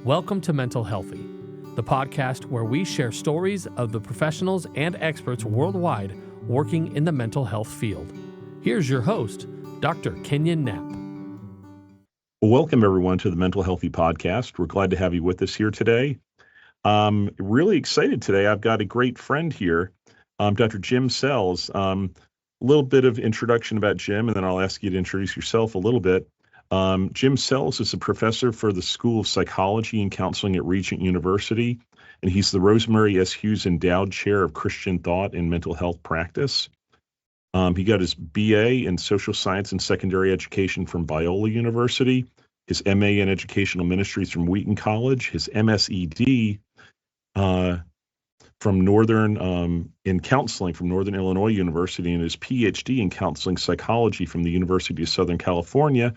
Welcome to Mental Healthy, the podcast where we share stories of the professionals and experts worldwide working in the mental health field. Here's your host, Dr. Kenyon Knapp. Welcome, everyone, to the Mental Healthy Podcast. We're glad to have you with us here today. Really excited today. I've got a great friend here, Dr. Jim Sells. A little bit of introduction about Jim, and then I'll ask you to introduce yourself a little bit. Jim Sells is a professor for the School of Psychology and Counseling at Regent University, and he's the Rosemarie S. Hughes Endowed Chair of Christian Thought and Mental Health Practice. He got his BA in Social Science and Secondary Education from Biola University, his MA in Educational Ministries from Wheaton College, his MSED from in Counseling from Northern Illinois University, and his PhD in Counseling Psychology from the University of Southern California.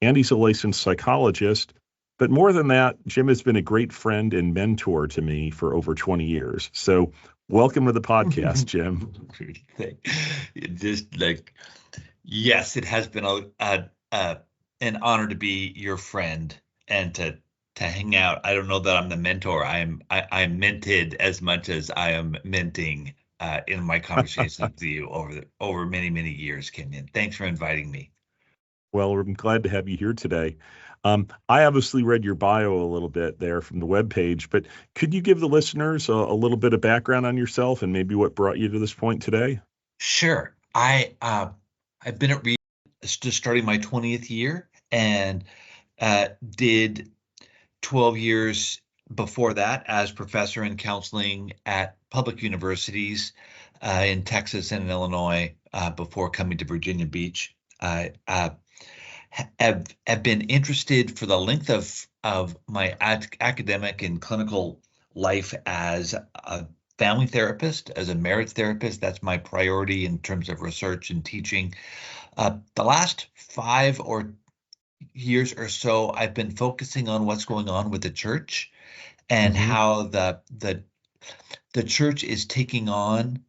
And he's a licensed psychologist. But more than that, Jim has been a great friend and mentor to me for over 20 years. So welcome to the podcast, Jim. Yes, it has been an honor to be your friend and to hang out. I don't know that I'm the mentor. I'm mented as much as I am menting in my conversations with you over many, many years, Kenyon. Thanks for inviting me. Well, I'm glad to have you here today. I obviously read your bio a little bit there from the webpage, but could you give the listeners a little bit of background on yourself and maybe what brought you to this point today? Sure. I've been at Regent just starting my 20th year and did 12 years before that as professor in counseling at public universities in Texas and in Illinois before coming to Virginia Beach. Have been interested for the length of my academic and clinical life as a family therapist, as a marriage therapist. That's my priority in terms of research and teaching. The last 5 years or so, I've been focusing on what's going on with the church and how the church is taking on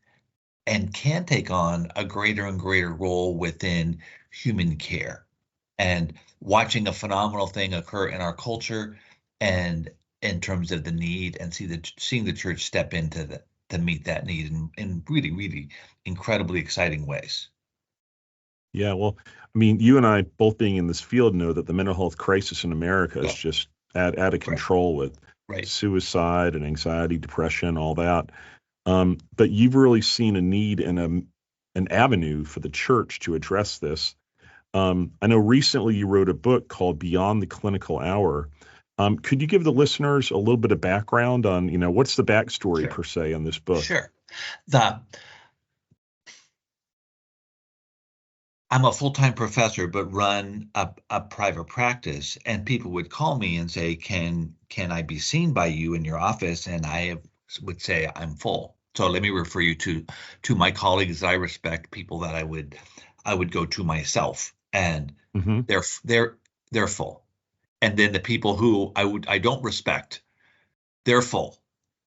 and can take on a greater and greater role within human care, and watching a phenomenal thing occur in our culture and in terms of the need, and seeing the church step into to meet that need in really, really incredibly exciting ways. Yeah, well, I mean, you and I both being in this field know that the mental health crisis in America is just out of control with suicide and anxiety, depression, all that. But you've really seen a need and an avenue for the church to address this. I know recently you wrote a book called Beyond the Clinical Hour. Could you give the listeners a little bit of background on, what's the backstory per se on this book? Sure. I'm a full-time professor, but run a private practice, and people would call me and say, "Can I be seen by you in your office?" And I would say, "I'm full." So let me refer you to my colleagues I respect, people that I would go to myself, and they're full. And then the people who I don't respect, they're full.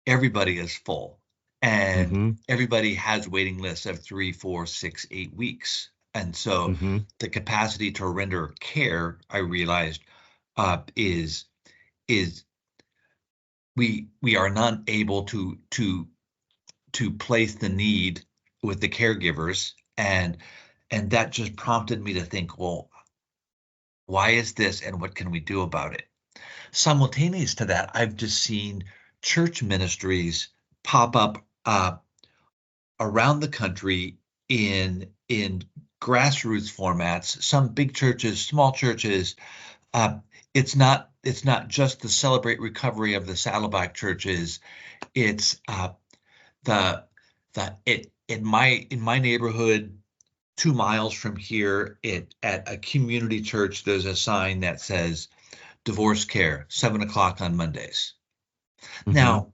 Everybody is full, and everybody has waiting lists of 3, 4, 6, 8 weeks. And so the capacity to render care, I realized, is we are not able to place the need with the caregivers, and that just prompted me to think, well, why is this, and what can we do about it? Simultaneous to that, I've just seen church ministries pop up around the country in grassroots formats. Some big churches, small churches. It's not just the Celebrate Recovery of the Saddleback churches. It's in my neighborhood, 2 miles from here, at a community church, there's a sign that says divorce care, 7:00 on Mondays. Now,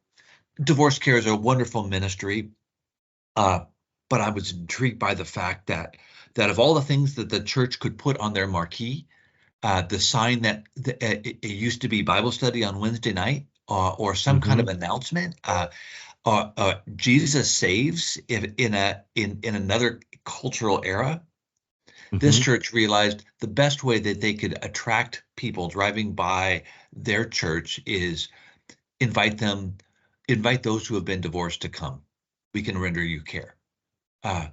divorce care is a wonderful ministry, but I was intrigued by the fact that of all the things that the church could put on their marquee, the sign that it used to be Bible study on Wednesday night, or some kind of announcement, Jesus saves in another cultural era. This Hmm. church realized the best way that they could attract people driving by their church is invite those who have been divorced to come. We can render you care. Uh,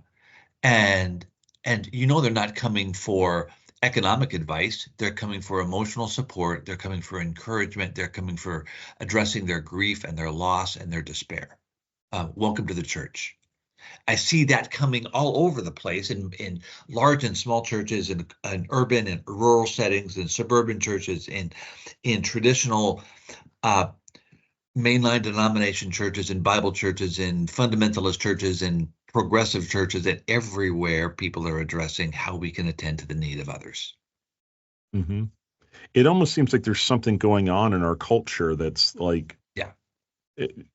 and they're not coming for economic advice. They're coming for emotional support. They're coming for encouragement. They're coming for addressing their grief and their loss and their despair. Welcome to the church. I see that coming all over the place in large and small churches, in urban and rural settings, in suburban churches, in traditional mainline denomination churches, in Bible churches, in fundamentalist churches, in progressive churches, and everywhere people are addressing how we can attend to the need of others. Hmm. It almost seems like there's something going on in our culture that's like Yeah.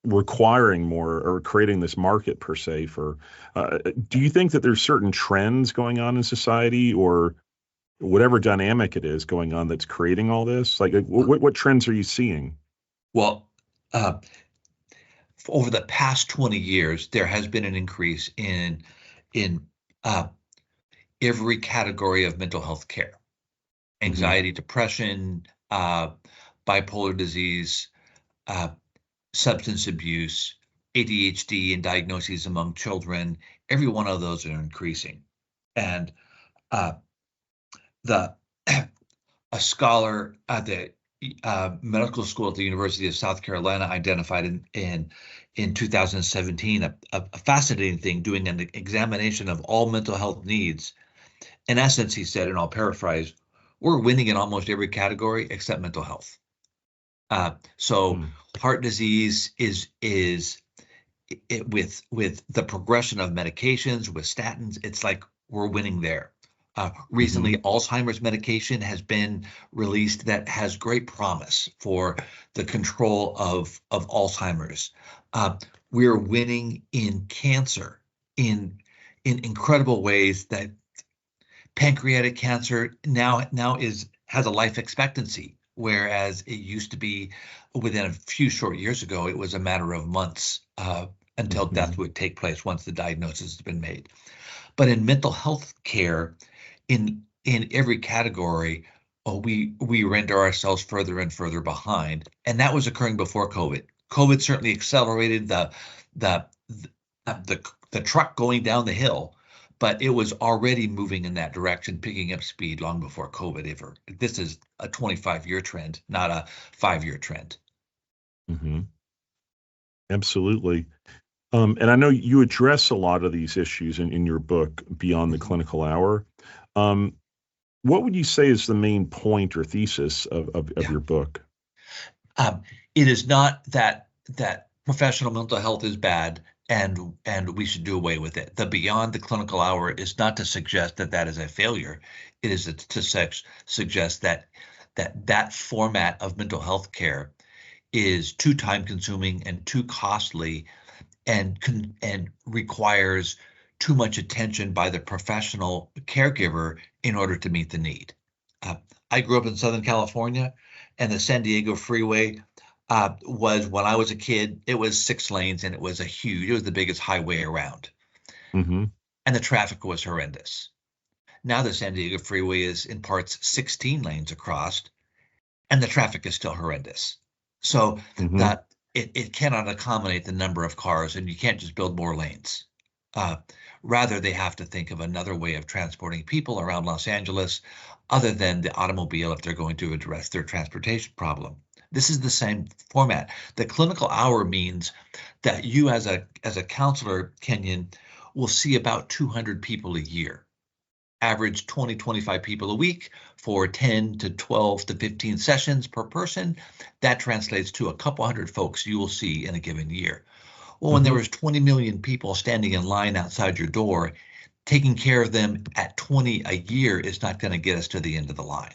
requiring more or creating this market per se for. Do you think that there's certain trends going on in society or whatever dynamic it is going on that's creating all this? Like, what trends are you seeing? Well, uh, over the past 20 years, there has been an increase in uh, every category of mental health care: Hmm. anxiety, depression, bipolar disease, uh, substance abuse, ADHD, and diagnoses among children. Every one of those are increasing. And uh, the a scholar at the medical school at the University of South Carolina identified in 2017 a fascinating thing, doing an examination of all mental health needs. In essence, he said, and I'll paraphrase, we're winning in almost every category except mental health. So Mm. heart disease is with the progression of medications, with statins, it's like we're winning there. Recently, Hmm. Alzheimer's medication has been released that has great promise for the control of Alzheimer's. Uh, we're winning in cancer in incredible ways. That pancreatic cancer now has a life expectancy, whereas it used to be within a few short years ago, it was a matter of months until death Hmm. would take place once the diagnosis has been made. But in mental health care, in every category, we render ourselves further and further behind, and that was occurring before COVID. COVID certainly accelerated the the truck going down the hill, but it was already moving in that direction, picking up speed long before COVID ever. This is a 25-year trend, not a 5-year trend. Hmm. Absolutely. And I know you address a lot of these issues in your book, Beyond the Mhm. Clinical Hour. Um, what would you say is the main point or thesis of Yeah. your book? Um, it is not that professional mental health is bad and we should do away with it. The beyond the clinical hour is not to suggest that that is a failure. It is to suggest that format of mental health care is too time consuming and too costly and requires too much attention by the professional caregiver in order to meet the need. Uh, I grew up in Southern California, and the San Diego freeway was, when I was a kid, it was 6 lanes, and it was it was the biggest highway around, Hmm. and the traffic was horrendous. Now the San Diego freeway is in parts 16 lanes across, and the traffic is still horrendous. So Hmm. that it cannot accommodate the number of cars, and you can't just build more lanes. Uh, Rather, they have to think of another way of transporting people around Los Angeles other than the automobile if they're going to address their transportation problem. This is the same format. The clinical hour means that you, as a counselor, Kenyon, will see about 200 people a year, average 20, 25 people a week for 10 to 12 to 15 sessions per person. That translates to a couple hundred folks you will see in a given year. Well, when there Hmm. was 20 million people standing in line outside your door, taking care of them at 20 a year is not going to get us to the end of the line.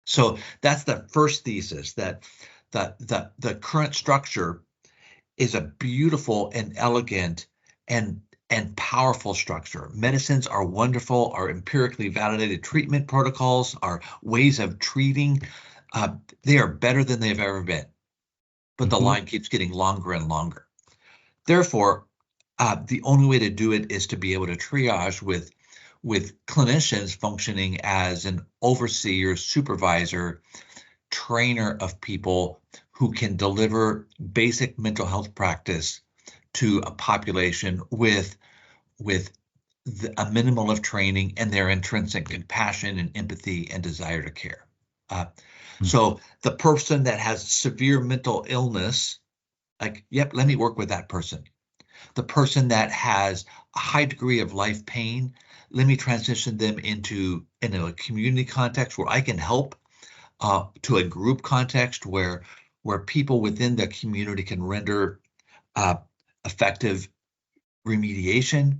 So that's the first thesis, that the current structure is a beautiful and elegant and powerful structure. Medicines are wonderful, our empirically validated treatment protocols, our ways of treating, they are better than they've ever been. But the Hmm. line keeps getting longer and longer. Therefore, the only way to do it is to be able to triage with clinicians functioning as an overseer, supervisor, trainer of people who can deliver basic mental health practice to a population with a minimal of training and their intrinsic compassion and empathy and desire to care. So the person that has severe mental illness, like, yep, let me work with that person. The person that has a high degree of life pain, let me transition them into a community context where I can help, to a group context where people within the community can render effective remediation.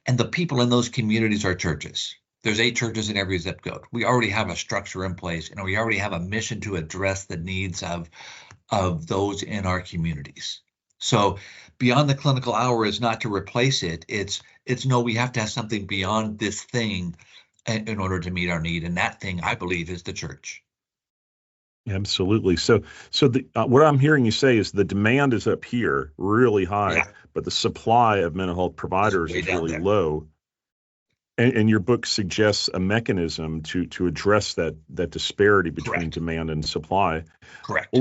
And the people in those communities are churches. There's 8 churches in every zip code. We already have a structure in place, and we already have a mission to address the needs of those in our communities. So beyond the clinical hour is not to replace it. It's no, we have to have something beyond this thing in order to meet our need. And that thing, I believe, is the church. Absolutely. So what I'm hearing you say is the demand is up here really high, Yeah. but the supply of mental health providers way is down really there. low. And your book suggests a mechanism to address that disparity between Correct. demand and supply. Correct.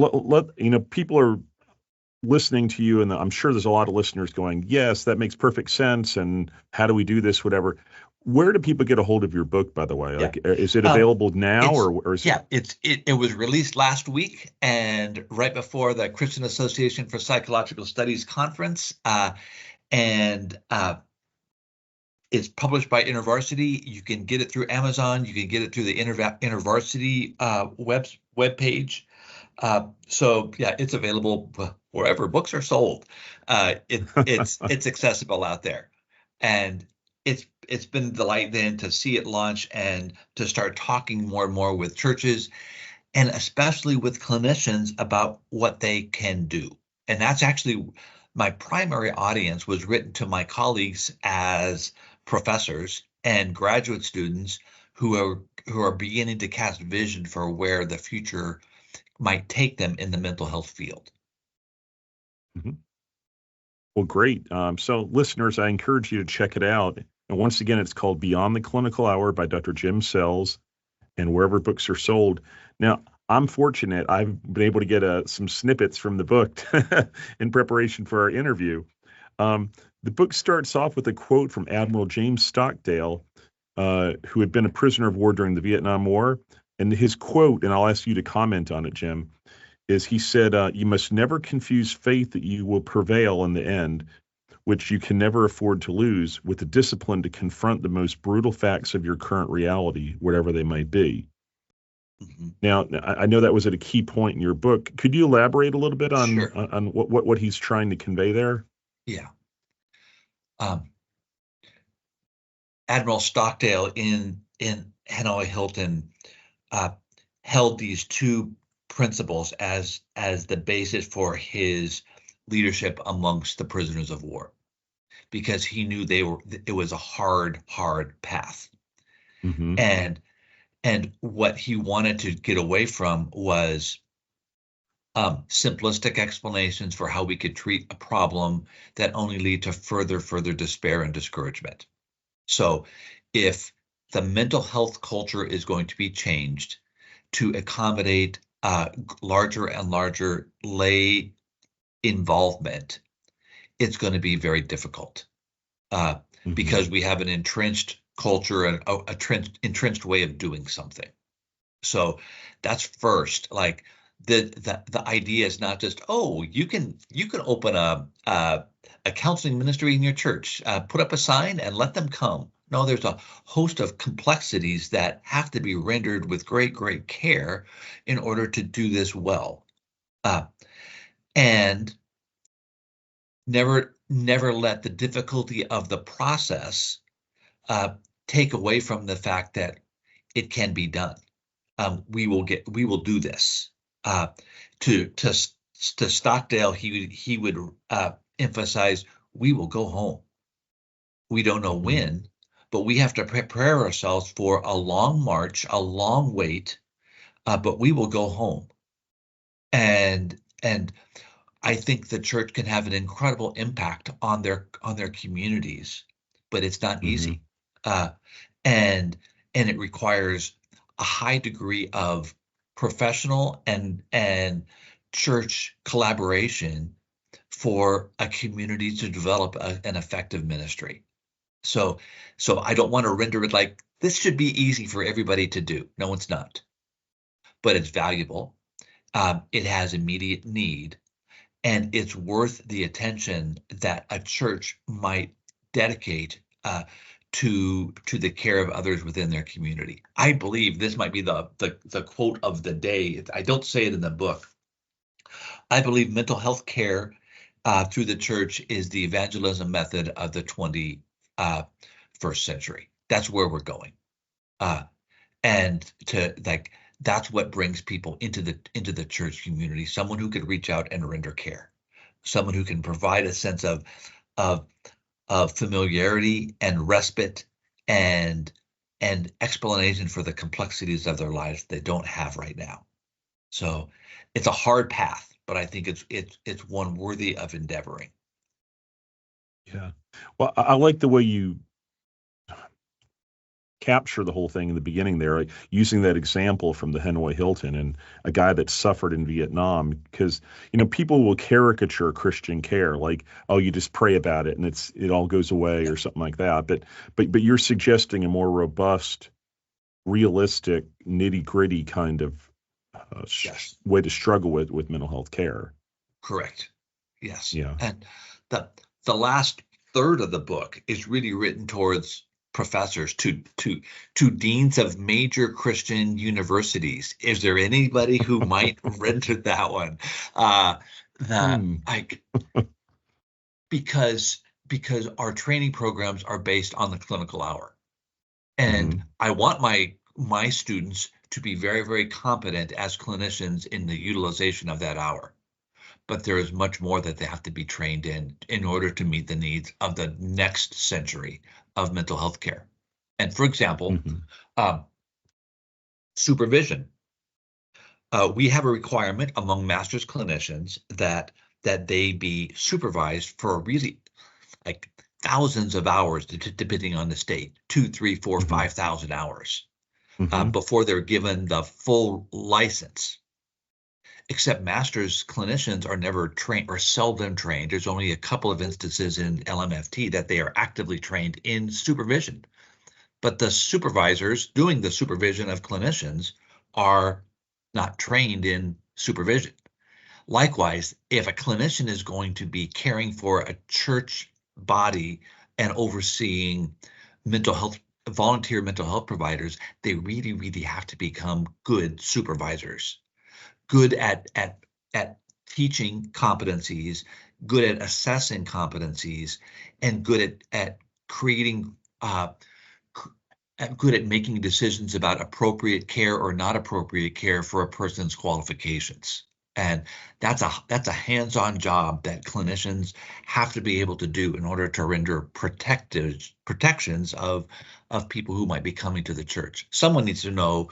People are listening to you, and I'm sure there's a lot of listeners going, yes, that makes perfect sense. And how do we do this? Whatever. Where do people get a hold of your book, by the way? Yeah. Like, is it available now, or is it was released last week and right before the Christian Association for Psychological Studies conference, and it's published by InterVarsity. You can get it through Amazon. You can get it through the InterVarsity web page. So yeah, it's available wherever books are sold. It's accessible out there, and it's been a delight then to see it launch and to start talking more and more with churches, and especially with clinicians about what they can do. And that's actually my primary audience was written to my colleagues as professors and graduate students who are beginning to cast vision for where the future might take them in the mental health field. Mhm. Well, great. So listeners, I encourage you to check it out. And once again, it's called Beyond the Clinical Hour by Dr. Jim Sells, and wherever books are sold. Now, I'm fortunate. I've been able to get some snippets from the book in preparation for our interview. The book starts off with a quote from Admiral James Stockdale, who had been a prisoner of war during the Vietnam War. And his quote, and I'll ask you to comment on it, Jim, is he said, you must never confuse faith that you will prevail in the end, which you can never afford to lose, with the discipline to confront the most brutal facts of your current reality, whatever they might be. Mm-hmm. Now, I know that was at a key point in your book. Could you elaborate a little bit on Sure. on what he's trying to convey there? Yeah. Admiral Stockdale in Hanoi Hilton held these 2 principles as the basis for his leadership amongst the prisoners of war, because he knew it was a hard path. Mm-hmm. And what he wanted to get away from was simplistic explanations for how we could treat a problem that only lead to further despair and discouragement. So if the mental health culture is going to be changed to accommodate larger and larger lay involvement, it's going to be very difficult because we have an entrenched culture and a entrenched way of doing something. So that's first. Like the idea is not just, oh, you can open a counseling ministry in your church, put up a sign and let them come. No, there's a host of complexities that have to be rendered with great care in order to do this well. And never let the difficulty of the process take away from the fact that it can be done. We will do this. To Stockdale, he would emphasize, we will go home. We don't know when, but we have to prepare ourselves for a long march, a long wait, but we will go home. And I think the church can have an incredible impact on their communities, but it's not easy. and it requires a high degree of professional and church collaboration for a community to develop an effective ministry. So I don't want to render it like this should be easy for everybody to do. No, it's not, but it's valuable. It has immediate need, and it's worth the attention that a church might dedicate to the care of others within their community. I believe this might be the quote of the day. I don't say it in the book. I believe mental health care through the church is the evangelism method of the 21st century. That's where we're going, and to like that's what brings people into the church community. Someone who can reach out and render care, someone who can provide a sense of familiarity and respite and explanation for the complexities of their lives they don't have right now. So it's a hard path, but I think it's one worthy of endeavoring. Yeah. Well, I like the way you capture the whole thing in the beginning there, like using that example from the Hanoi Hilton and a guy that suffered in Vietnam, because people will caricature Christian care, like, oh, you just pray about it and it all goes away or something like that. But you're suggesting a more robust, realistic, nitty gritty kind of Yes, way to struggle with mental health care. correct. Yes, Yeah. and the last third of the book is really written towards professors, to deans of major Christian universities. Is there anybody who might render that one? That because our training programs are based on the clinical hour, and I want my students to be very, very competent as clinicians in the utilization of that hour. But there is much more that they have to be trained in order to meet the needs of the next century of mental health care. And for example, supervision. We have a requirement among master's clinicians that they be supervised for really like thousands of hours, depending on the state, 2, 3, 4, 5,000 hours before they're given the full license. Except master's clinicians are never trained or seldom trained. There's only a couple of instances in LMFT that they are actively trained in supervision. But the supervisors doing the supervision of clinicians are not trained in supervision. Likewise, if a clinician is going to be caring for a church body and overseeing volunteer mental health providers, they really, really have to become good supervisors, good at teaching competencies, good at assessing competencies, and good at creating good at making decisions about appropriate care or not appropriate care for a person's qualifications. And that's a hands-on job that clinicians have to be able to do in order to render protections of people who might be coming to the church. Someone needs to know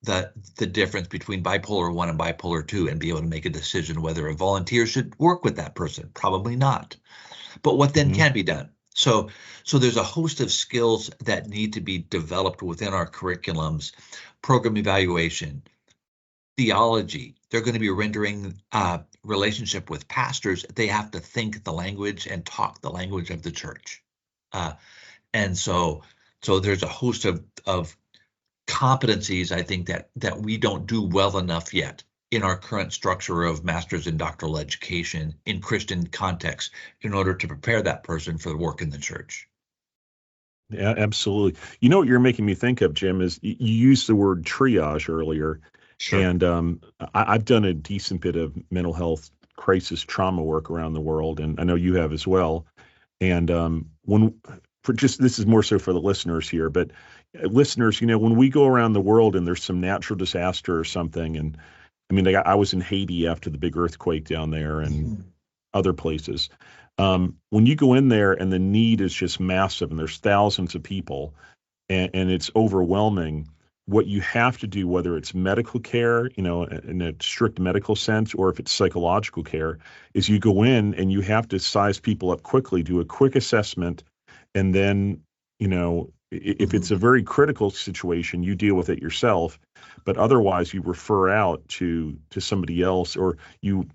the difference between bipolar 1 and bipolar 2 and be able to make a decision whether a volunteer should work with that person. Probably not. But what then can be done? So there's a host of skills that need to be developed within our curriculums: program evaluation, theology. They're going to be rendering relationship with pastors. They have to think the language and talk the language of the church. And so there's a host of competencies, I think, that we don't do well enough yet in our current structure of master's in doctoral education in Christian context in order to prepare that person for the work in the church. Yeah, absolutely. You know what you're making me think of, Jim, is you used the word triage earlier. Sure. And I've done a decent bit of mental health crisis trauma work around the world, and I know you have as well. And this is more so for the listeners here, but listeners, when we go around the world and there's some natural disaster or something, and I mean, I was in Haiti after the big earthquake down there and other places. When you go in there and the need is just massive and there's thousands of people and it's overwhelming, what you have to do, whether it's medical care, in a strict medical sense, or if it's psychological care, is you go in and you have to size people up quickly, do a quick assessment, and then, If it's a very critical situation, you deal with it yourself, but otherwise you refer out to somebody else, or you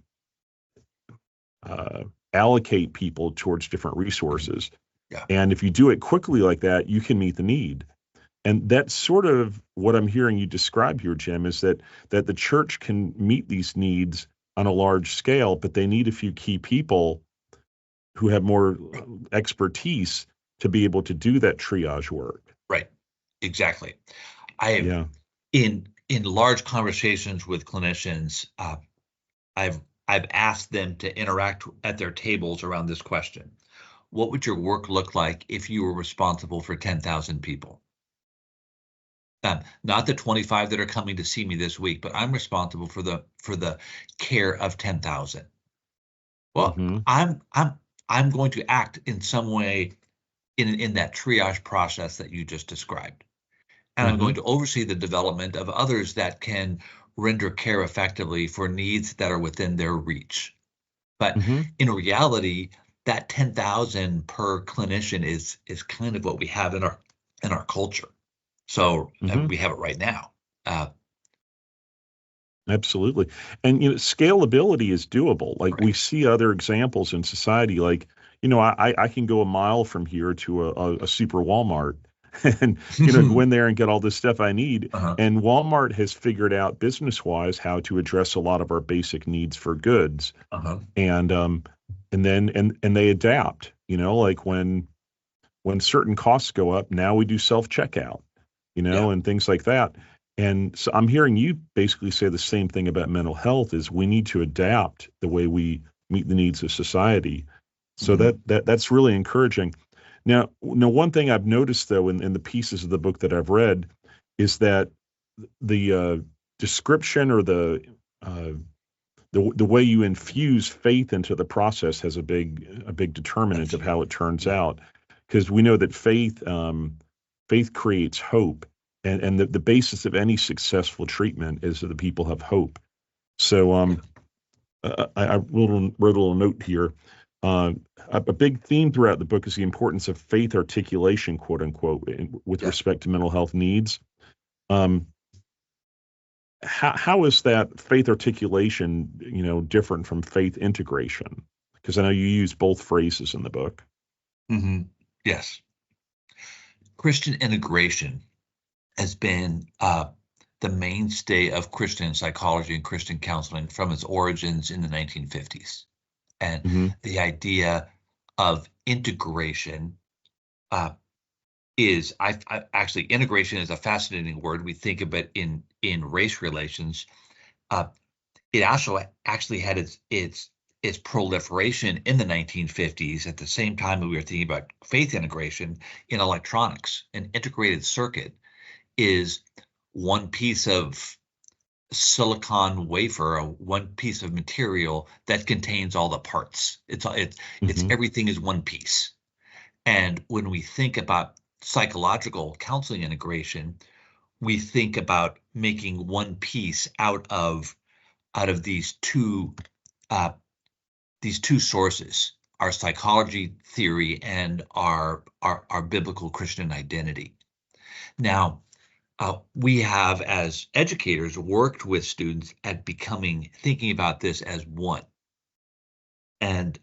allocate people towards different resources. Yeah. And if you do it quickly like that, you can meet the need. And that's sort of what I'm hearing you describe here, Jim, is that the church can meet these needs on a large scale, but they need a few key people who have more expertise to be able to do that triage work. Right. Exactly. Yeah. In large conversations with clinicians, I've asked them to interact at their tables around this question. What would your work look like if you were responsible for 10,000 people? Not the 25 that are coming to see me this week, but I'm responsible for the care of 10,000. Well, Mm-hmm. I'm going to act in some way in that triage process that you just described. And I'm going to oversee the development of others that can render care effectively for needs that are within their reach. But in reality, that 10,000 per clinician is kind of what we have in our culture. So we have it right now. Absolutely. And scalability is doable. Like we see other examples in society, like, I can go a mile from here to a super Walmart and, go in there and get all this stuff I need. And Walmart has figured out business-wise how to address a lot of our basic needs for goods. And they adapt, like when certain costs go up, now we do self-checkout, and things like that. And so I'm hearing you basically say the same thing about mental health, is we need to adapt the way we meet the needs of society. So that's really encouraging. Now, one thing I've noticed, though, in the pieces of the book that I've read, is that the description, or the way you infuse faith into the process has a big determinant of how it turns out, because we know that faith creates hope. And the basis of any successful treatment is that the people have hope. So I wrote a little note here. A big theme throughout the book is the importance of faith articulation, quote unquote, with respect to mental health needs. How is that faith articulation, different from faith integration? Because I know you use both phrases in the book. Yes. Christian integration has been the mainstay of Christian psychology and Christian counseling from its origins in the 1950s. And the idea of integration is, actually, integration is a fascinating word. We think of it in race relations. It also actually had its proliferation in the 1950s at the same time that we were thinking about faith integration in electronics. An integrated circuit is one piece of silicon wafer, or one piece of material that contains all the parts. It's everything is one piece. And when we think about psychological counseling integration, we think about making one piece out of these two sources: our psychology theory and our biblical Christian identity. Now, we have, as educators, worked with students at thinking about this as one. And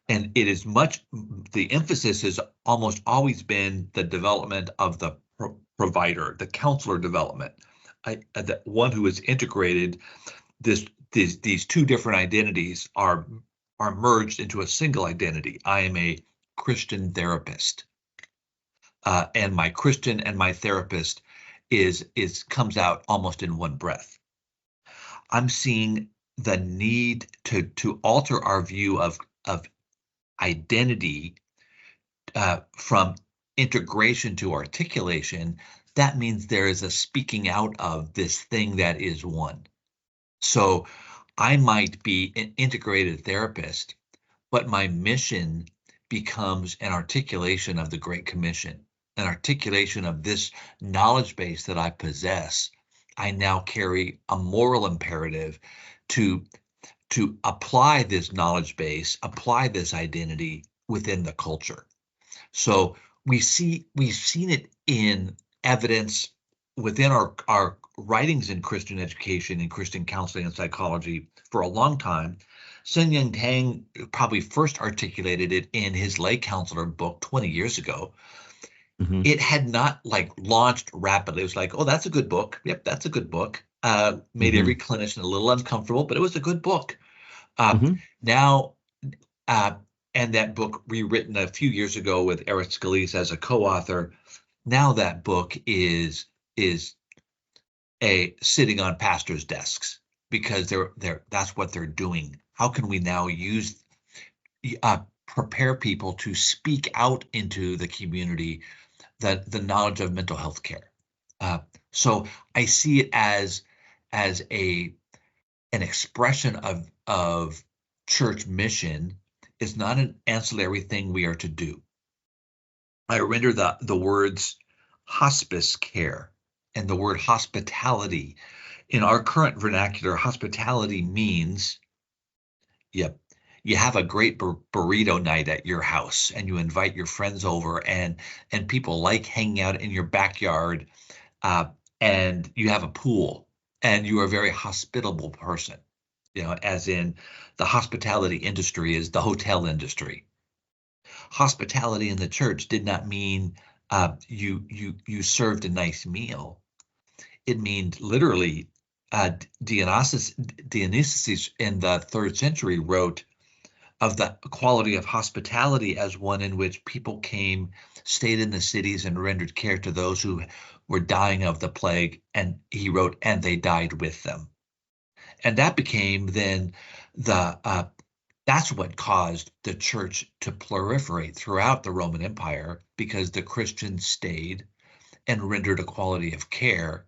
it is the emphasis has almost always been the development of the provider, the counselor development, the one who is integrated. These two different identities are merged into a single identity. I am a Christian therapist, and my Christian and my therapist comes out almost in one breath. I'm seeing the need to alter our view of identity from integration to articulation. That means there is a speaking out of this thing that is one. So I might be an integrated therapist, but my mission becomes an articulation of the Great Commission, an articulation of this knowledge base that I possess. I now carry a moral imperative to apply this knowledge base, apply this identity within the culture. So we've seen it in evidence within our writings in Christian education and Christian counseling and psychology for a long time. Sun Young Tang probably first articulated it in his lay counselor book 20 years ago. Mm-hmm. It had not like launched rapidly. It was like, oh, that's a good book. Yep, that's a good book. Made every clinician a little uncomfortable, but it was a good book. Now, and that book rewritten a few years ago with Eric Scalise as a co-author. Now that book is sitting on pastors' desks because that's what they're doing. How can we now prepare people to speak out into the community the knowledge of mental health care? So I see it as an expression of church mission. Is not an ancillary thing we are to do. I render the words hospice care and the word hospitality. In our current vernacular, hospitality means, you have a great burrito night at your house and you invite your friends over and people like hanging out in your backyard, and you have a pool and you are a very hospitable person. As in the hospitality industry is the hotel industry. Hospitality in the church did not mean you served a nice meal. It means literally, Dionysius in the 3rd century wrote of the quality of hospitality as one in which people came, stayed in the cities, and rendered care to those who were dying of the plague. And he wrote, and they died with them. And that became then that's what caused the church to proliferate throughout the Roman Empire, because the Christians stayed and rendered a quality of care.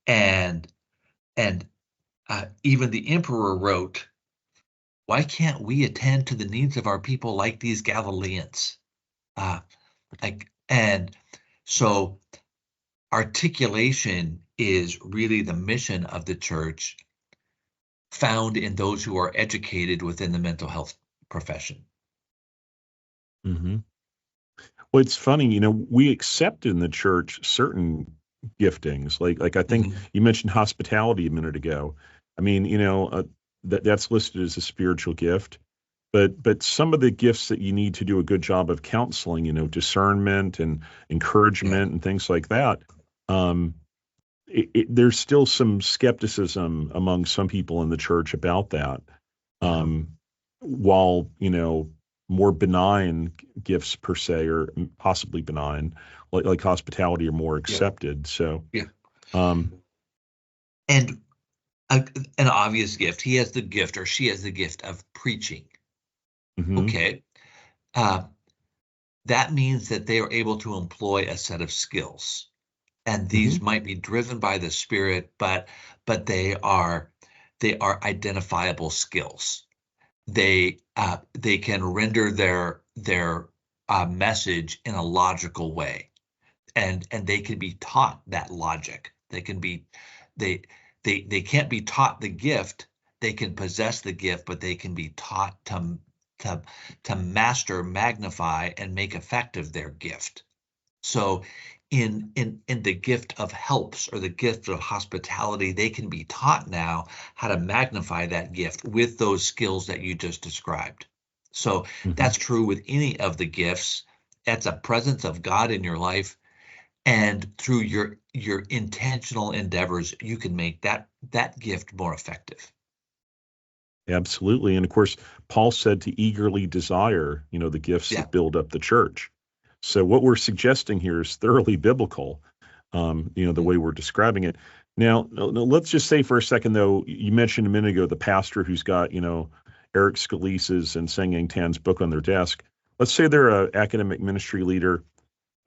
And even the emperor wrote, why can't we attend to the needs of our people like these Galileans? And so articulation is really the mission of the church, found in those who are educated within the mental health profession. Mm-hmm. Well, it's funny, we accept in the church certain giftings. Like I think you mentioned hospitality a minute ago. I mean, that's listed as a spiritual gift, but some of the gifts that you need to do a good job of counseling, discernment and encouragement and things like that. There's still some skepticism among some people in the church about that. While, more benign gifts per se, or possibly benign, like hospitality, are more accepted. So, and an obvious gift, he has the gift or she has the gift of preaching. Okay. That means that they are able to employ a set of skills. And these might be driven by the Spirit, but they are identifiable skills. They can render their message in a logical way, and they can be taught that logic. They can't be taught the gift. They can possess the gift, but they can be taught to master, magnify, and make effective their gift. So in the gift of helps or the gift of hospitality, they can be taught now how to magnify that gift with those skills that you just described. So that's true with any of the gifts. That's a presence of God in your life, and through your intentional endeavors, you can make that gift more effective. Absolutely. And of course, Paul said to eagerly desire, the gifts that build up the church. So what we're suggesting here is thoroughly biblical, the way we're describing it. Now, let's just say for a second, though, you mentioned a minute ago the pastor who's got, Eric Scalise's and Sun Young Tang's book on their desk. Let's say they're an academic ministry leader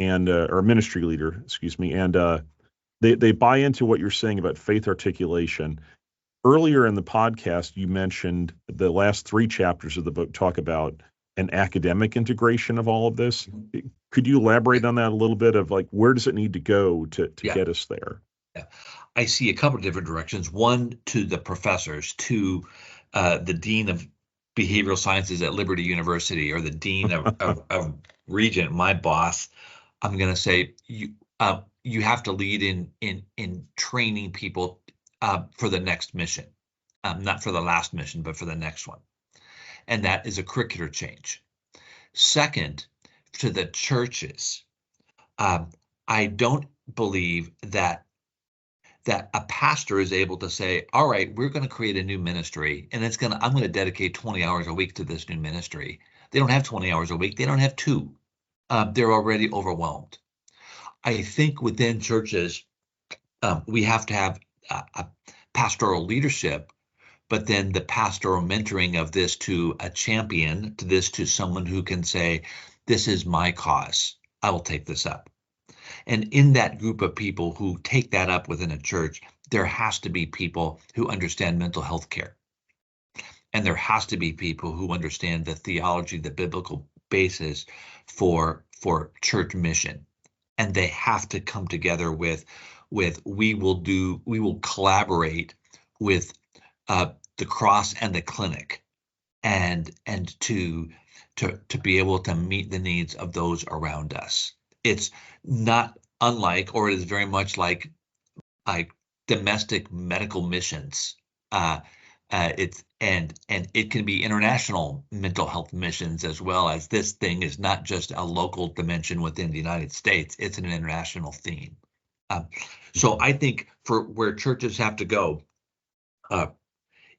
and they buy into what you're saying about faith articulation. Earlier in the podcast, you mentioned the last 3 chapters of the book talk about an academic integration of all of this. Could you elaborate on that a little bit of where does it need to go to get us there? Yeah. I see a couple of different directions. One, to the professors, to the dean of behavioral sciences at Liberty University, or the dean of Regent, my boss, I'm going to say you have to lead in training people for the next mission, not for the last mission, but for the next one, and that is a curricular change. Second, to the churches, I don't believe that a pastor is able to say, all right, we're going to create a new ministry, and I'm going to dedicate 20 hours a week to this new ministry. They don't have 20 hours a week. They don't have 2. They're already overwhelmed. I think within churches, we have to have a pastoral leadership, but then the pastoral mentoring of this to a champion, to someone who can say, this is my cause. I will take this up. And in that group of people who take that up within a church, there has to be people who understand mental health care. And there has to be people who understand the theology, the biblical basis for church mission. And they have to come together with we will collaborate with the cross and the clinic, and to be able to meet the needs of those around us. It's not unlike, or it is very much like domestic medical missions. It can be international mental health missions as well, as this thing is not just a local dimension within the United States. It's an international theme. So I think for where churches have to go,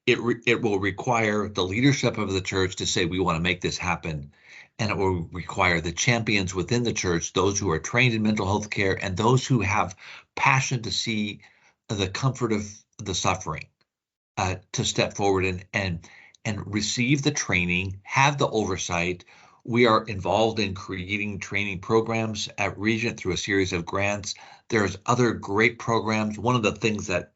it will require the leadership of the church to say, we want to make this happen. And it will require the champions within the church, those who are trained in mental health care, and those who have passion to see the comfort of the suffering, to step forward and receive the training, have the oversight. We are involved in creating training programs at Regent through a series of grants. There's other great programs. One of the things that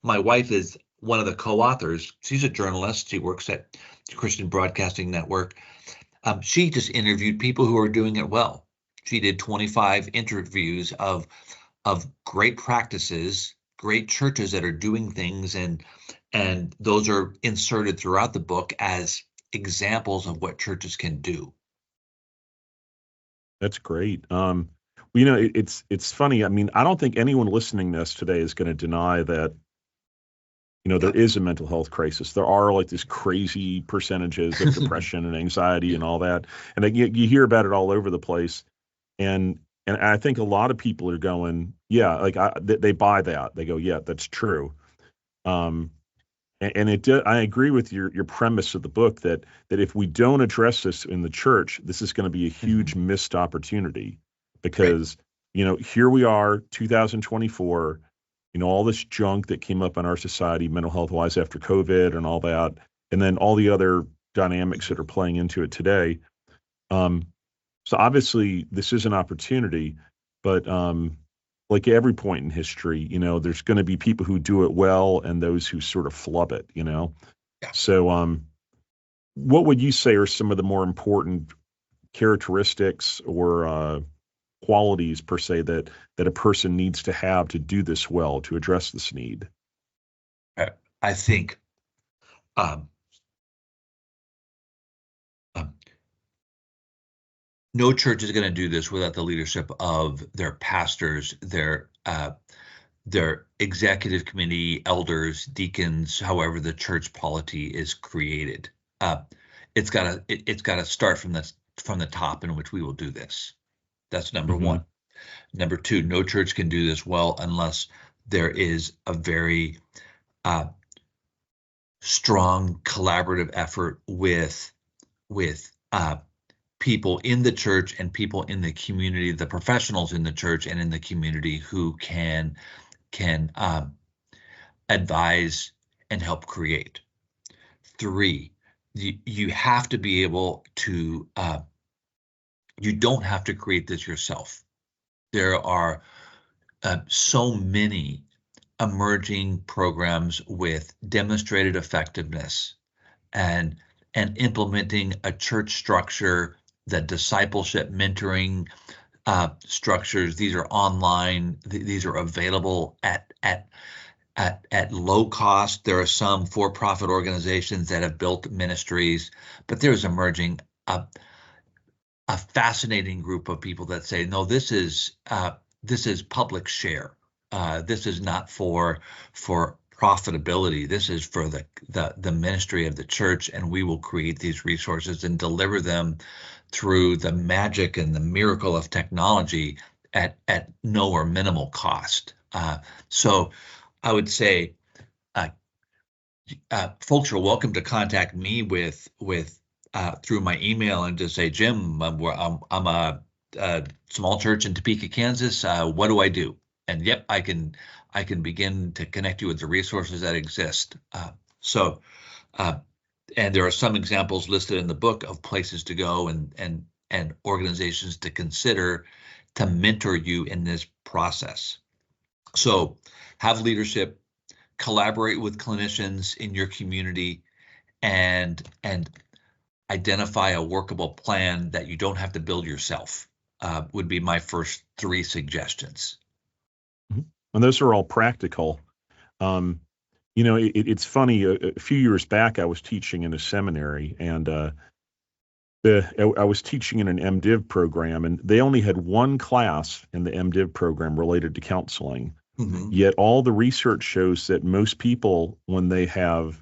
my wife is one of the co-authors. She's a journalist. She works at Christian Broadcasting Network. She just interviewed people who are doing it well. She did 25 interviews of great practices, great churches that are doing things, and those are inserted throughout the book as examples of what churches can do. That's great. It's funny. I mean, I don't think anyone listening to this today is going to deny that, there is a mental health crisis. There are like these crazy percentages of depression and anxiety and all that. And you hear about it all over the place. And I think a lot of people are going, yeah, like they buy that. They go, yeah, that's true. I agree with your premise of the book that if we don't address this in the church, this is going to be a huge missed opportunity, because, here we are, 2024, all this junk that came up in our society, mental health wise, after COVID and all that, and then all the other dynamics that are playing into it today. So obviously this is an opportunity, but like every point in history, there's going to be people who do it well and those who sort of flub it, Yeah. So what would you say are some of the more important characteristics or qualities per se that a person needs to have to do this well, to address this need? I think no church is going to do this without the leadership of their pastors, their executive committee, elders, deacons, however the church polity is created. It's got to start from the top, in which we will do this. That's number one. Number two, no church can do this well unless there is a very strong collaborative effort with people in the church and people in the community, the professionals in the church and in the community who can advise and help create. Three, you have to be able to, you don't have to create this yourself. There are so many emerging programs with demonstrated effectiveness and implementing a church structure, the discipleship mentoring structures. These are online. These are available at at low cost. There are some for-profit organizations that have built ministries, but there's emerging a fascinating group of people that say, no, this is public share. This is not for profitability. This is for the ministry of the church, and we will create these resources and deliver them through the magic and the miracle of technology at no or minimal cost. So I would say folks are welcome to contact me with through my email and just say, Jim, I'm a small church in Topeka, Kansas. What do I do? And yep, I can begin to connect you with the resources that exist. And there are some examples listed in the book of places to go and organizations to consider to mentor you in this process. So have leadership, collaborate with clinicians in your community, and identify a workable plan that you don't have to build yourself, would be my first 3 suggestions. And those are all practical. It's funny. A few years back, I was teaching in a seminary, and I was teaching in an MDiv program, and they only had one class in the MDiv program related to counseling. Mm-hmm. Yet all the research shows that most people, when they have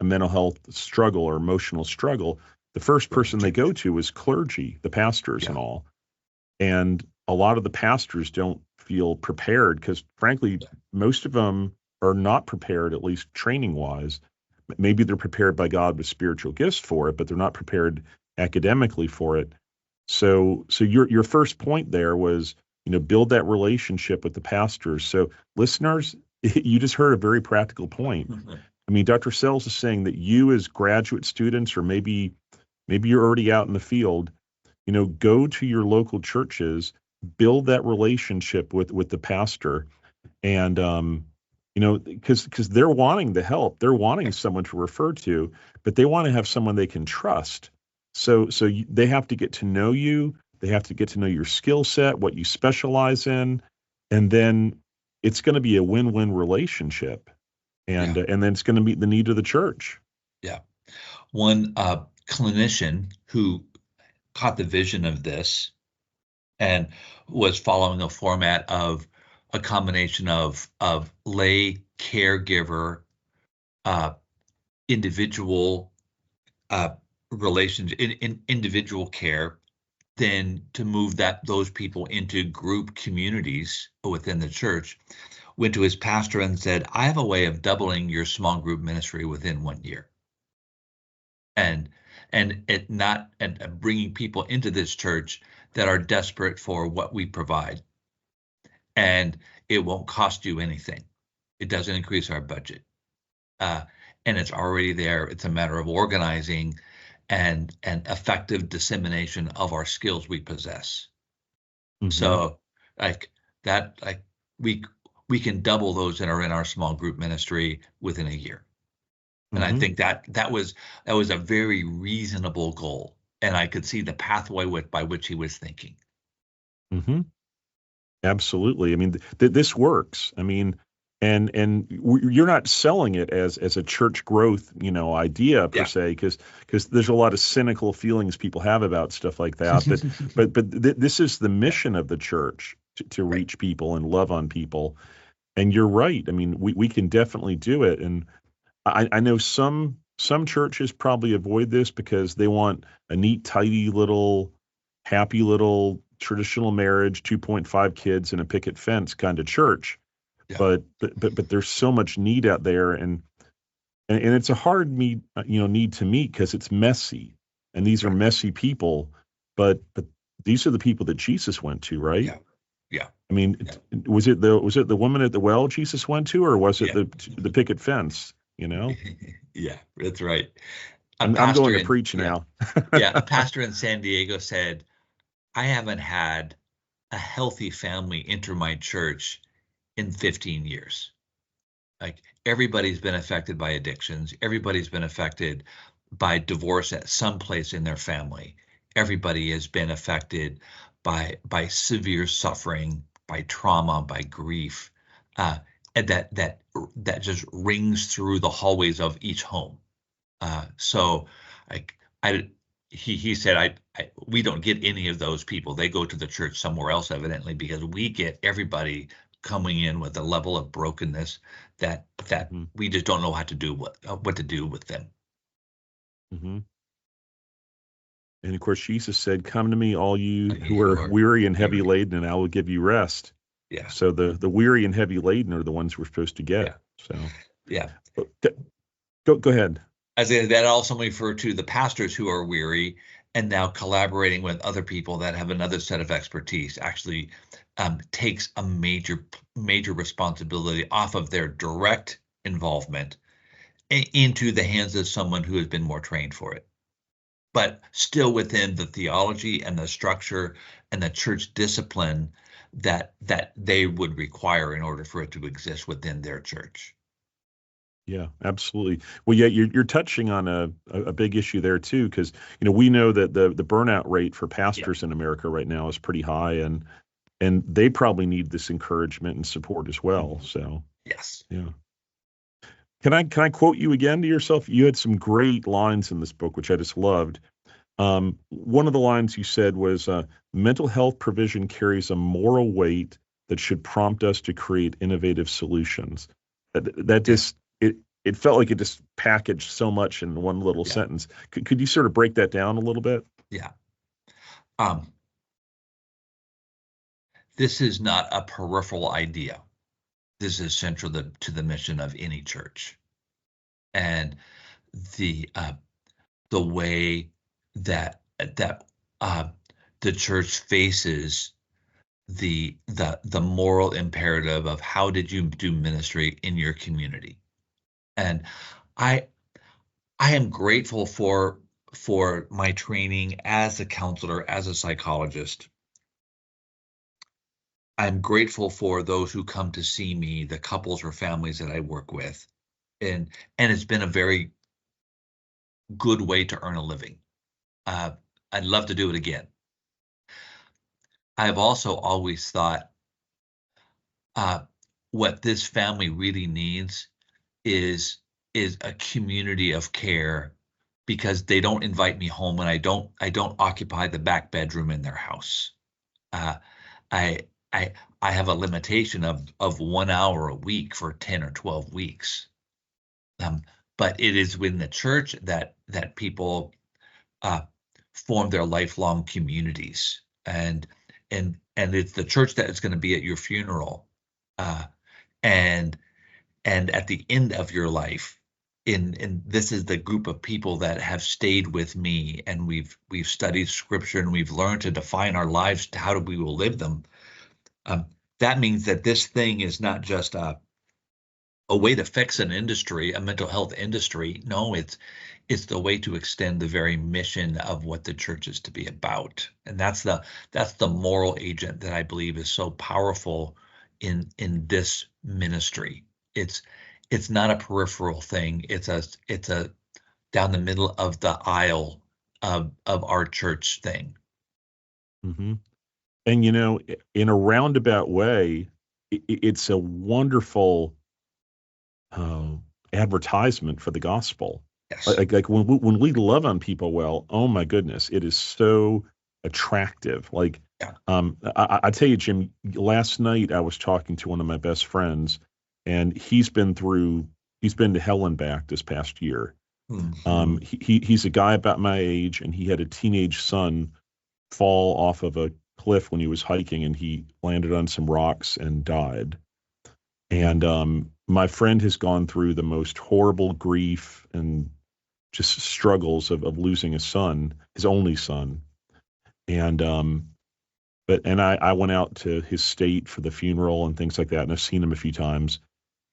a mental health struggle or emotional struggle, the first person they go to is clergy, the pastors and all. And a lot of the pastors don't feel prepared because, frankly, most of them are not prepared, at least training-wise. Maybe they're prepared by God with spiritual gifts for it, but they're not prepared academically for it. So your first point there was, build that relationship with the pastors. So listeners, you just heard a very practical point. I mean, Dr. Sells is saying that you as graduate students, or maybe you're already out in the field, go to your local churches, build that relationship with the pastor, and because they're wanting the help, they're wanting someone to refer to, but they want to have someone they can trust. So they have to get to know you. They have to get to know your skill set, what you specialize in, and then it's going to be a win-win relationship, and then it's going to meet the need of the church. Yeah. One clinician who caught the vision of this and was following a format of a combination of lay caregiver, individual relationship, individual care, then to move those people into group communities within the church, went to his pastor and said, I have a way of doubling your small group ministry within 1 year. And bringing people into this church that are desperate for what we provide. And it won't cost you anything. It doesn't increase our budget. And it's already there. It's a matter of organizing and effective dissemination of our skills we possess. Mm-hmm. So we can double those that are in our small group ministry within a year. And I think that was a very reasonable goal, and I could see the pathway by which he was thinking. Mm-hmm. Absolutely. I mean, this works. I mean, and you're not selling it as a church growth, idea per se, because there's a lot of cynical feelings people have about stuff like that. But this is the mission of the church to reach people and love on people. And you're right. I mean, we can definitely do it. And I know some churches probably avoid this because they want a neat, tidy little, happy little traditional marriage, 2.5 kids and a picket fence kind of church. Yeah. But there's so much need out there, and it's a hard need to meet because it's messy, and these are messy people. But these are the people that Jesus went to, right? Yeah. Yeah. I mean, was it the woman at the well Jesus went to, or was it the picket fence? Yeah, that's right. I'm going to preach now. A pastor in San Diego said, I haven't had a healthy family enter my church in 15 years. Like, everybody's been affected by addictions. Everybody's been affected by divorce at some place in their family. Everybody has been affected by severe suffering, by trauma, by grief. And that rings through the hallways of each home. So he said, we don't get any of those people. They go to the church somewhere else, evidently, because we get everybody coming in with a level of brokenness that Mm-hmm. we just don't know how to do what to do with them. Mm-hmm. And of course, Jesus said, "Come to me, all you who are weary and heavy laden, and I will give you rest." Yeah. So the weary and heavy laden are the ones we're supposed to get. Yeah. So yeah. Go ahead. As that also refer to the pastors who are weary and now collaborating with other people that have another set of expertise actually takes a major responsibility off of their direct involvement into the hands of someone who has been more trained for it, but still within the theology and the structure and the church discipline that they would require in order for it to exist within their church. Yeah, absolutely. Well, yeah, you're touching on a big issue there too, because we know that the burnout rate for pastors in America right now is pretty high, and they probably need this encouragement and support as well. So yes, yeah. Can I quote you again to yourself? You had some great lines in this book, which I just loved. One of the lines you said was, "Mental health provision carries a moral weight that should prompt us to create innovative solutions." That just it felt like it just packaged so much in one little sentence. Could you sort of break that down a little bit? Yeah. This is not a peripheral idea. This is central to the mission of any church, and the way that the church faces the moral imperative of how did you do ministry in your community. And I am grateful for my training as a counselor, as a psychologist. I'm grateful for those who come to see me, the couples or families that I work with. And it's been a very good way to earn a living. I'd love to do it again. I've also always thought what this family really needs is a community of care, because they don't invite me home and I don't occupy the back bedroom in their house. I have a limitation of 1 hour a week for 10 or 12 weeks. But it is within the church that people form their lifelong communities, and it's the church that is going to be at your funeral, and at the end of your life. In this is the group of people that have stayed with me, and we've studied scripture, and we've learned to define our lives to how we will live them. That means that this thing is not just a way to fix an industry, a mental health industry. No, it's the way to extend the very mission of what the church is to be about. And that's the moral agent that I believe is so powerful in this ministry. It's not a peripheral thing. It's a down the middle of the aisle of our church thing. Mm-hmm. And in a roundabout way, it's a wonderful advertisement for the gospel. Yes. Like when we love on people well, oh my goodness, it is so attractive. Like, I tell you, Jim, last night I was talking to one of my best friends, and he's been to hell and back this past year. Mm-hmm. He's a guy about my age, and he had a teenage son fall off of a cliff when he was hiking, and he landed on some rocks and died. And my friend has gone through the most horrible grief and just struggles of losing a son, his only son. And I went out to his state for the funeral and things like that, and I've seen him a few times.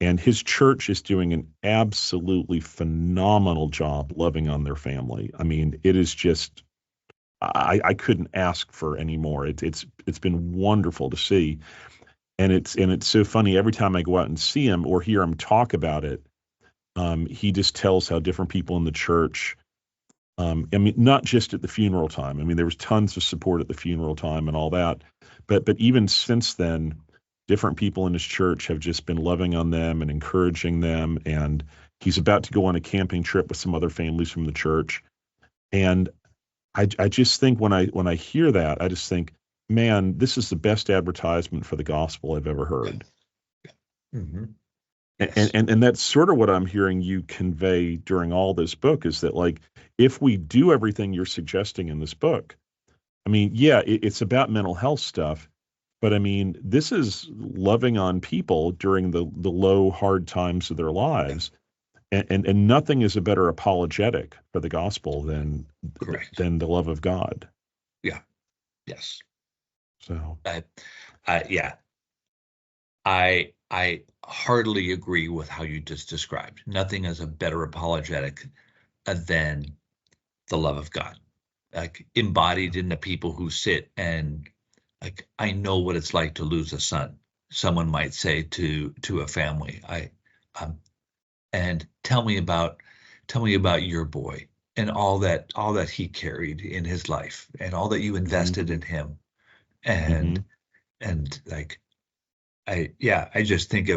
And his church is doing an absolutely phenomenal job loving on their family. I mean, it is just, I couldn't ask for any more. It's been wonderful to see. And it's so funny, every time I go out and see him or hear him talk about it, he just tells how different people in the church, I mean, not just at the funeral time. I mean, there was tons of support at the funeral time and all that, but even since then, different people in his church have just been loving on them and encouraging them. And he's about to go on a camping trip with some other families from the church. And I just think when I hear that, I just think, man, this is the best advertisement for the gospel I've ever heard. Mm-hmm. And that's sort of what I'm hearing you convey during all this book, is that, like, if we do everything you're suggesting in this book, I mean, yeah, it's about mental health stuff, but I mean, this is loving on people during the low, hard times of their lives. And nothing is a better apologetic for the gospel than the love of God. Yeah. Yes. So, yeah, I heartily agree with how you just described. Nothing is a better apologetic than the love of God, like embodied in the people who sit and, like, I know what it's like to lose a son. Someone might say to a family, and tell me about your boy and all that he carried in his life and all that you invested in him. And like, I just think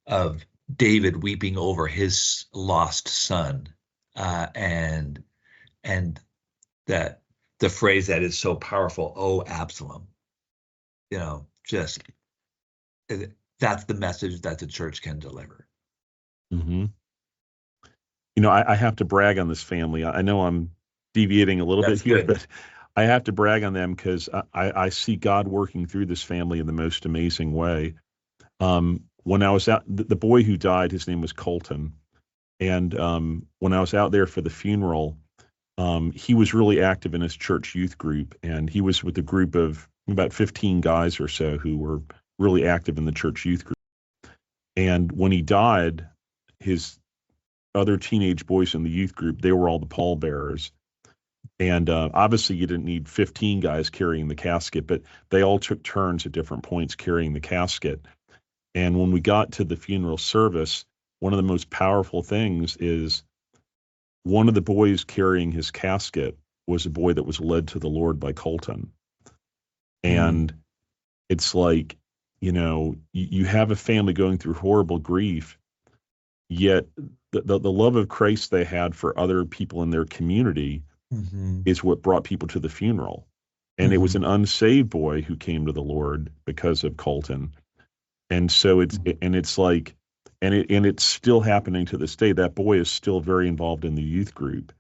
of David weeping over his lost son, and that the phrase that is so powerful, "Oh, Absalom," just that's the message that the church can deliver. mm-hmm. I have to brag on this family. I know I'm deviating a little bit here, but I have to brag on them because I see God working through this family in the most amazing way. When I was out, the boy who died, his name was Colton. And when I was out there for the funeral, he was really active in his church youth group. And he was with a group of about 15 guys or so who were really active in the church youth group. And when he died, his other teenage boys in the youth group, they were all the pallbearers. And obviously you didn't need 15 guys carrying the casket, but they all took turns at different points carrying the casket. And when we got to the funeral service, one of the most powerful things is one of the boys carrying his casket was a boy that was led to the Lord by Colton. And it's like, you have a family going through horrible grief, yet the love of Christ they had for other people in their community is what brought people to the funeral. And it was an unsaved boy who came to the Lord because of Colton. And so it's like, and it's still happening to this day. That boy is still very involved in the youth group.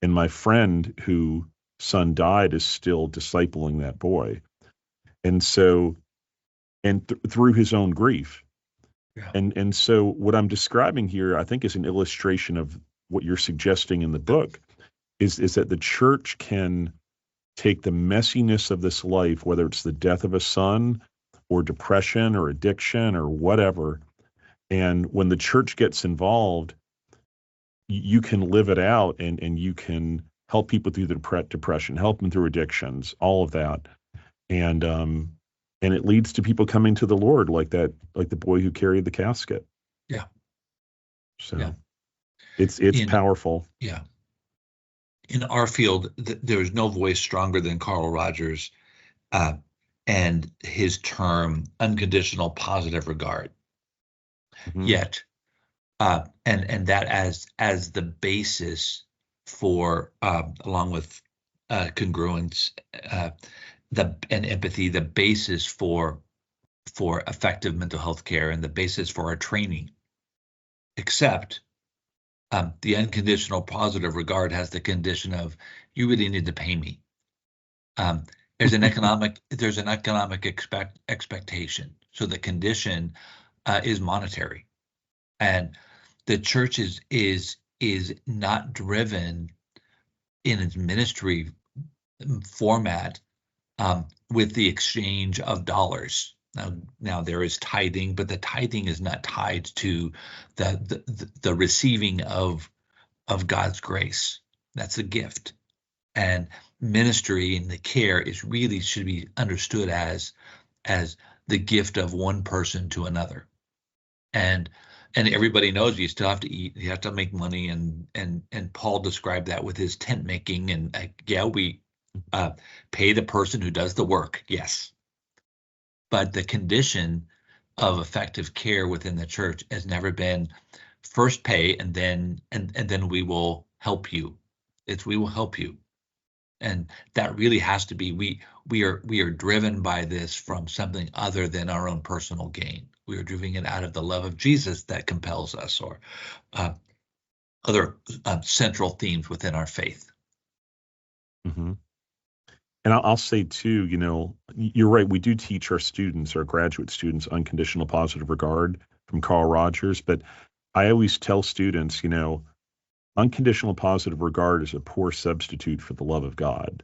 And my friend whose son died is still discipling that boy. And so, through his own grief. Yeah. And so what I'm describing here, I think, is an illustration of what you're suggesting in the book, is that the church can take the messiness of this life, whether it's the death of a son or depression or addiction or whatever, and when the church gets involved, you can live it out and you can help people through the depression, help them through addictions, all of that. And it leads to people coming to the Lord, like the boy who carried the casket. Yeah. So yeah. it's powerful. Yeah. In our field, there's no voice stronger than Carl Rogers and his term, unconditional positive regard. Yet, and that as the basis for, along with congruence, and empathy, the basis for effective mental health care and the basis for our training. Except the unconditional positive regard has the condition of, you really need to pay me. There's an economic expectation. So the condition is monetary, and the church is not driven in its ministry format with the exchange of dollars. Now there is tithing, but the tithing is not tied to the receiving of God's grace. That's a gift. And ministry and the care should be understood as the gift of one person to another. And everybody knows you still have to eat, you have to make money, and Paul described that with his tent making, and we pay the person who does the work, yes. But the condition of effective care within the church has never been first pay and then we will help you. It's we will help you. And that really has to be, we are driven by this from something other than our own personal gain. We are driven it out of the love of Jesus that compels us, or other central themes within our faith. Mm-hmm. And I'll say too, you're right. We do teach our students, our graduate students, unconditional positive regard from Carl Rogers. But I always tell students, unconditional positive regard is a poor substitute for the love of God.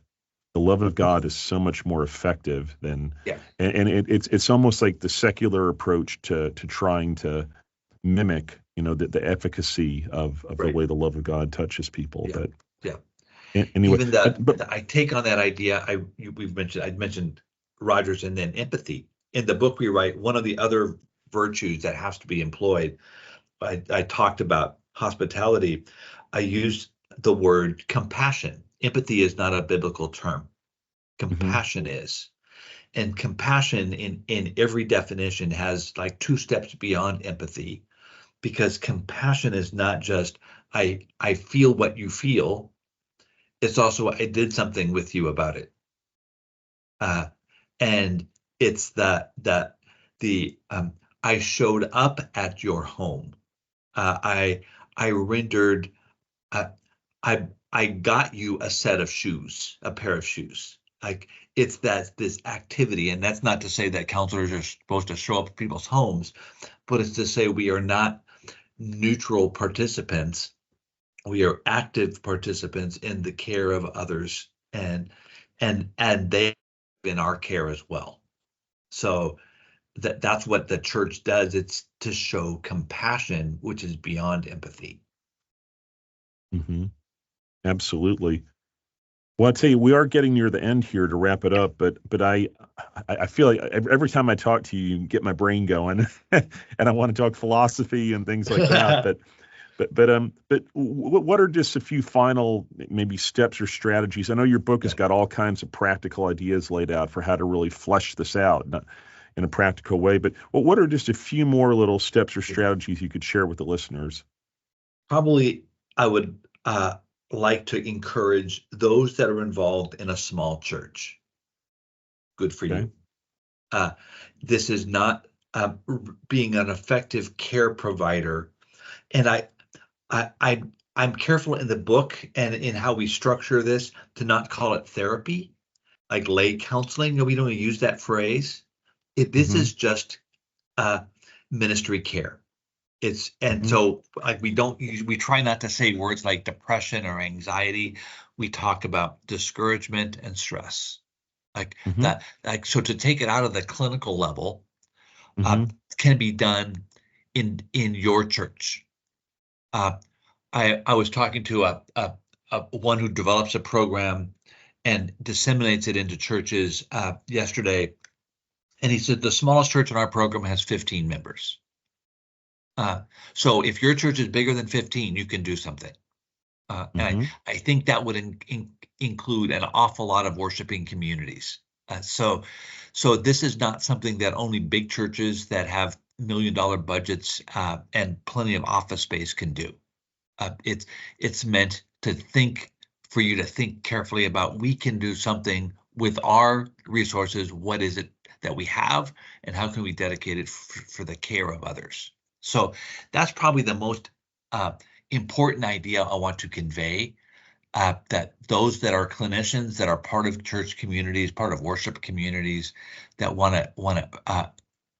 The love of God is so much more effective than, Yeah. and it's almost like the secular approach to trying to mimic, the efficacy of the Right. way the love of God touches people. Yeah. But Yeah. anyway, Even but I take on that idea. I'd mentioned Rogers and then empathy. In the book we write, one of the other virtues that has to be employed, I talked about hospitality. I used the word compassion. Empathy is not a biblical term. mhm, Compassion is. And compassion in every definition has like two steps beyond empathy, because compassion is not just I feel what you feel. It's also I did something with you about it. And it's the I showed up at your home. I rendered uh, I got you a set of shoes, a pair of shoes. Like it's that this activity, and that's not to say that counselors are supposed to show up at people's homes, but it's to say we are not neutral participants. We are active participants in the care of others, and they in our care as well. So that's what the church does. It's to show compassion, which is beyond empathy. mhm, absolutely. Well, I tell you, we are getting near the end here to wrap it up, but I feel like every time I talk to you, you get my brain going, and I want to talk philosophy and things like that. But what are just a few final maybe steps or strategies? I know your book has got all kinds of practical ideas laid out for how to really flesh this out in a practical way. But what are just a few more little steps or strategies you could share with the listeners? Probably I would like to encourage those that are involved in a small church. Good for Okay. you. Uh, this is not being an effective care provider. And I, I'm careful in the book and in how we structure this to not call it therapy, like lay counseling. No, we don't use that phrase. This Mm-hmm. is just uh, ministry care. And Mm-hmm. so like we try not to say words like depression or anxiety. We talk about discouragement and stress, like Mm-hmm. that. Like so, to take it out of the clinical level, uh, Mm-hmm. can be done in your church. Uh, I was talking to a one who develops a program and disseminates it into churches yesterday, and he said the smallest church in our program has 15 members. So if your church is bigger than 15, you can do something. And Mm-hmm. I think that would include an awful lot of worshiping communities. So this is not something that only big churches that have $1 million budgets and plenty of office space can do. It's meant to think for you to think carefully about we can do something with our resources. What is it that we have, and how can we dedicate it for the care of others? So that's probably the most important idea I want to convey. That those that are clinicians that are part of church communities, part of worship communities, that want to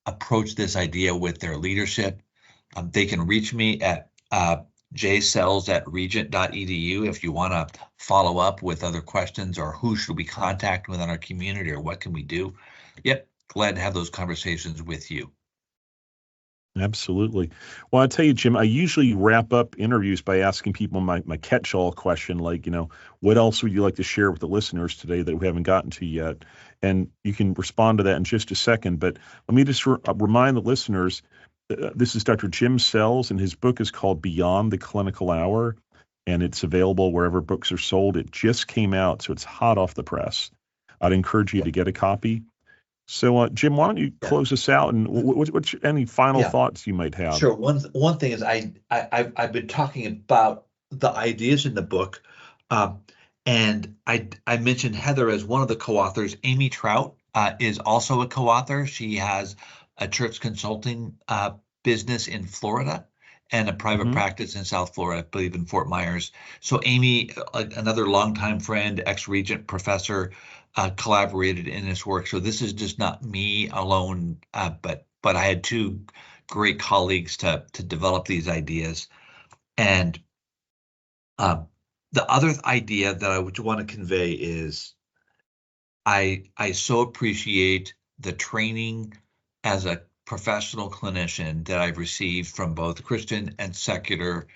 approach this idea with their leadership, they can reach me at jcells@regent.edu if you want to follow up with other questions, or who should we contact within our community, or what can we do. Yep, glad to have those conversations with you. Absolutely. Well, I tell you, Jim, I usually wrap up interviews by asking people my catch-all question, like, what else would you like to share with the listeners today that we haven't gotten to yet? And you can respond to that in just a second. But let me just remind the listeners, this is Dr. Jim Sells, and his book is called Beyond the Clinical Hour, and it's available wherever books are sold. It just came out, so it's hot off the press. I'd encourage you to get a copy. So, Jim, why don't you Yeah. close us out, and what's any final Yeah. thoughts you might have? Sure. One thing is I've been talking about the ideas in the book, and I mentioned Heather as one of the co-authors. Amy Trout is also a co-author. She has a church consulting business in Florida and a private practice in South Florida, I believe in Fort Myers. So Amy, another longtime friend, ex-Regent professor, collaborated in this work. So this is just not me alone, but I had two great colleagues to develop these ideas. And the other idea that I would want to convey is I so appreciate the training as a professional clinician that I've received from both Christian and secular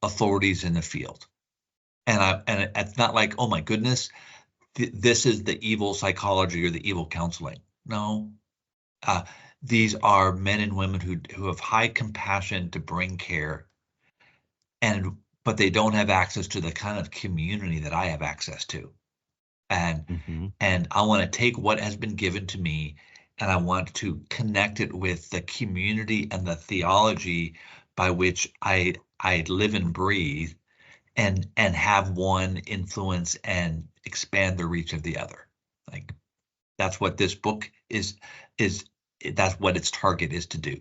authorities in the field. And it's not like, oh my goodness, this is the evil psychology or the evil counseling. No, these are men and women who have high compassion to bring care, but they don't have access to the kind of community that I have access to. And I want to take what has been given to me, and I want to connect it with the community and the theology by which I live and breathe, and have one influence and expand the reach of the other. Like, that's what this book is that's what its target is to do.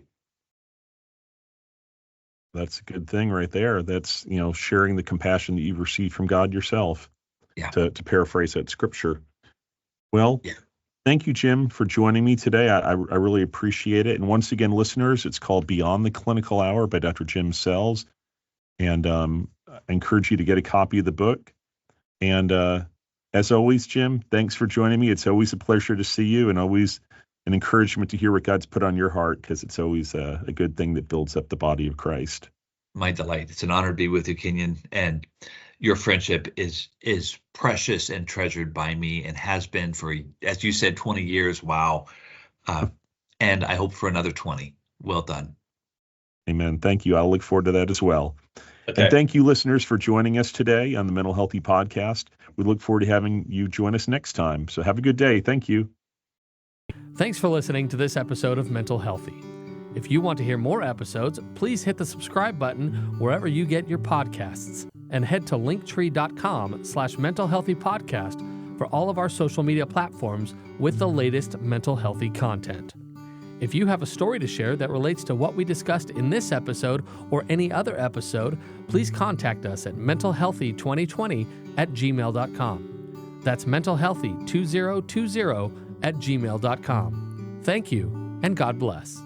That's a good thing right there. That's, sharing the compassion that you've received from God yourself, Yeah. to paraphrase that scripture. Well, Yeah. Thank you, Jim, for joining me today. I really appreciate it. And once again, listeners, it's called Beyond the Clinical Hour by Dr. Jim Sells. And I encourage you to get a copy of the book. And as always, Jim, thanks for joining me. It's always a pleasure to see you, and always an encouragement to hear what God's put on your heart, because it's always a good thing that builds up the body of Christ. My delight. It's an honor to be with you, Kenyon. And your friendship is precious and treasured by me, and has been for, as you said, 20 years. Wow. And I hope for another 20. Well done. Amen. Thank you. I'll look forward to that as well. Okay. And thank you, listeners, for joining us today on the Mental Healthy Podcast. We look forward to having you join us next time. So have a good day. Thank you. Thanks for listening to this episode of Mental Healthy. If you want to hear more episodes, please hit the subscribe button wherever you get your podcasts, and head to linktree.com/mentalhealthypodcast for all of our social media platforms with the latest mental healthy content. If you have a story to share that relates to what we discussed in this episode or any other episode, please contact us at mentalhealthy2020@gmail.com. That's mentalhealthy2020@gmail.com. Thank you, and God bless.